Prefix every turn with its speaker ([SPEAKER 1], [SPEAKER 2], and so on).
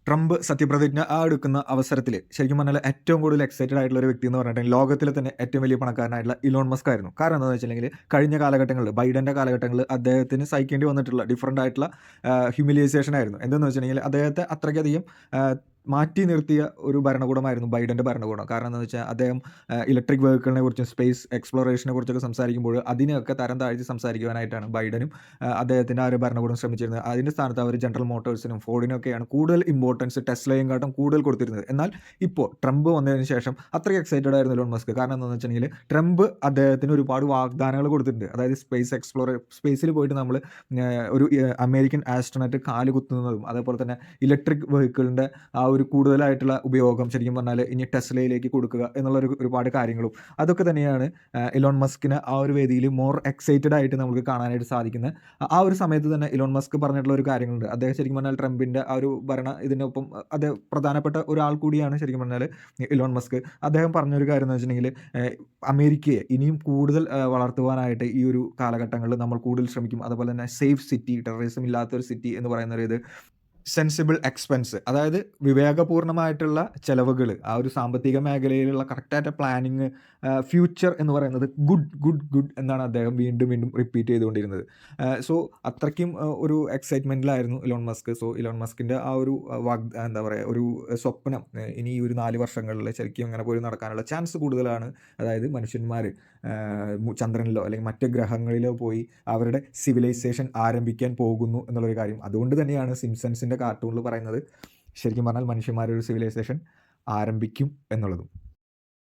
[SPEAKER 1] Trump സത്യപ്രതിജ്ഞ എടുക്കുന്ന അവസരത്തിൽ ശരിക്കും പറഞ്ഞാൽ ഏറ്റവും കൂടുതൽ എക്സൈറ്റഡ് ആയിട്ടുള്ള ഒരു വ്യക്തി എന്ന് പറഞ്ഞിട്ടുണ്ടെങ്കിൽ ലോകത്തിലെ തന്നെ ഏറ്റവും വലിയ പണക്കാരനായിട്ടുള്ള ഇലോൺ മസ്ക് ആയിരുന്നു. കാരണം എന്താണെന്ന് വെച്ചിട്ടുണ്ടെങ്കിൽ കഴിഞ്ഞ കാലഘട്ടങ്ങളിൽ ബൈഡൻ്റെ കാലഘട്ടങ്ങളിൽ അദ്ദേഹത്തിന് സഹിക്കേണ്ടി വന്നിട്ടുള്ള ഡിഫറൻ്റ് ആയിട്ടുള്ള ഹ്യൂമിലിയേഷൻ ആയിരുന്നു. എന്തെന്ന് വെച്ചിട്ടുണ്ടെങ്കിൽ അദ്ദേഹത്തെ അത്രയ്ക്കധികം മാറ്റി നിർത്തിയ ഒരു ഭരണകൂടമായിരുന്നു ബൈഡൻ്റെ ഭരണകൂടം. കാരണം എന്താണെന്ന് വെച്ചാൽ അദ്ദേഹം ഇലക്ട്രിക് വെഹിക്കിളിനെ കുറിച്ചും സ്പേസ് എക്സ്പ്ലോറേഷനെ കുറിച്ചൊക്കെ സംസാരിക്കുമ്പോൾ അതിനെയൊക്കെ തരം താഴ്ത്തി സംസാരിക്കുവാനായിട്ടാണ് ബൈഡനും അദ്ദേഹത്തിൻ്റെ ആ ഒരു ഭരണകൂടം ശ്രമിച്ചിരുന്നത്. അതിൻ്റെ സ്ഥാനത്ത് അവർ ജനറൽ മോട്ടോഴ്സിനും ഫോർഡിനൊക്കെയാണ് കൂടുതൽ ഇമ്പോർട്ടൻസ് ടെസ്ലയും കാട്ടും കൂടുതൽ കൊടുത്തിരുന്നത്. എന്നാൽ ഇപ്പോൾ ട്രംപ് വന്നതിന് ശേഷം അത്രയും എക്സൈറ്റഡ് ആയിരുന്നു ഇലോൺ മസ്ക്. കാരണം എന്താണെന്ന് വെച്ചിട്ടുണ്ടെങ്കിൽ ട്രംപ് അദ്ദേഹത്തിന് ഒരുപാട് വാഗ്ദാനങ്ങൾ കൊടുത്തിട്ടുണ്ട്. അതായത് സ്പേസിൽ പോയിട്ട് നമ്മൾ ഒരു അമേരിക്കൻ ആസ്ട്രോനറ്റ് കാല് കുത്തുന്നതും അതേപോലെ തന്നെ ഇലക്ട്രിക് വെഹിക്കിളിൻ്റെ ആ ഒരു കൂടുതലായിട്ടുള്ള ഉപയോഗം ശരിക്കും പറഞ്ഞാൽ ഇനി ടെസ്ലയിലേക്ക് കൊടുക്കുക എന്നുള്ള ഒരുപാട് കാര്യങ്ങളും അതൊക്കെ തന്നെയാണ് ഇലോൺ മസ്കിന് ആ ഒരു വേദിയിൽ മോർ എക്സൈറ്റഡ് ആയിട്ട് നമുക്ക് കാണാനായിട്ട് സാധിക്കുന്നത്. ആ ഒരു സമയത്ത് തന്നെ ഇലോൺ മസ്ക് പറഞ്ഞിട്ടുള്ള ഒരു കാര്യങ്ങളുണ്ട്. അദ്ദേഹം ശരിക്കും പറഞ്ഞാൽ ട്രംപിൻ്റെ ആ ഒരു ഇതിനൊപ്പം അദ്ദേഹം പ്രധാനപ്പെട്ട ഒരാൾ കൂടിയാണ് ശരിക്കും പറഞ്ഞാൽ ഇലോൺ മസ്ക്. അദ്ദേഹം പറഞ്ഞൊരു കാര്യം എന്ന് വെച്ചിട്ടുണ്ടെങ്കിൽ അമേരിക്കയെ ഇനിയും കൂടുതൽ വളർത്തുവാനായിട്ട് ഈ ഒരു കാലഘട്ടങ്ങളിൽ നമ്മൾ കൂടുതൽ ശ്രമിക്കും. അതുപോലെ തന്നെ സേഫ് സിറ്റി, ടെററിസം ഇല്ലാത്തൊരു സിറ്റി എന്ന് പറയുന്ന ഒരു സെൻസിബിൾ എക്സ്പെൻസ്, അതായത് വിവേകപൂർണ്ണമായിട്ടുള്ള ചിലവുകൾ, ആ ഒരു സാമ്പത്തിക മേഖലയിലുള്ള കറക്റ്റായിട്ട് പ്ലാനിങ്, ഫ്യൂച്ചർ എന്ന് പറയുന്നത് ഗുഡ് ഗുഡ് ഗുഡ് എന്നാണ് അദ്ദേഹം വീണ്ടും വീണ്ടും റിപ്പീറ്റ് ചെയ്തുകൊണ്ടിരുന്നത്. സോ അത്രയ്ക്കും ഒരു എക്സൈറ്റ്മെൻറ്റിലായിരുന്നു ഇലോൺ മസ്ക്. സോ ഇലോൺ മസ്കിൻ്റെ ആ ഒരു എന്താ പറയുക, ഒരു സ്വപ്നം ഇനി ഈ ഒരു 4 വർഷങ്ങളിൽ ശരിക്കും അങ്ങനെ പോയി നടക്കാനുള്ള ചാൻസ് കൂടുതലാണ്. അതായത് മനുഷ്യന്മാർ ചന്ദ്രനിലോ അല്ലെങ്കിൽ മറ്റ് ഗ്രഹങ്ങളിലോ പോയി അവരുടെ സിവിലൈസേഷൻ ആരംഭിക്കാൻ പോകുന്നു എന്നുള്ളൊരു കാര്യം. അതുകൊണ്ട് തന്നെയാണ് സിംപ്സൺസിൻ്റെ കാർട്ടൂണിൽ പറയുന്നത് ശരിക്കും പറഞ്ഞാൽ മനുഷ്യന്മാരൊരു സിവിലൈസേഷൻ ആരംഭിക്കും എന്നുള്ളതും.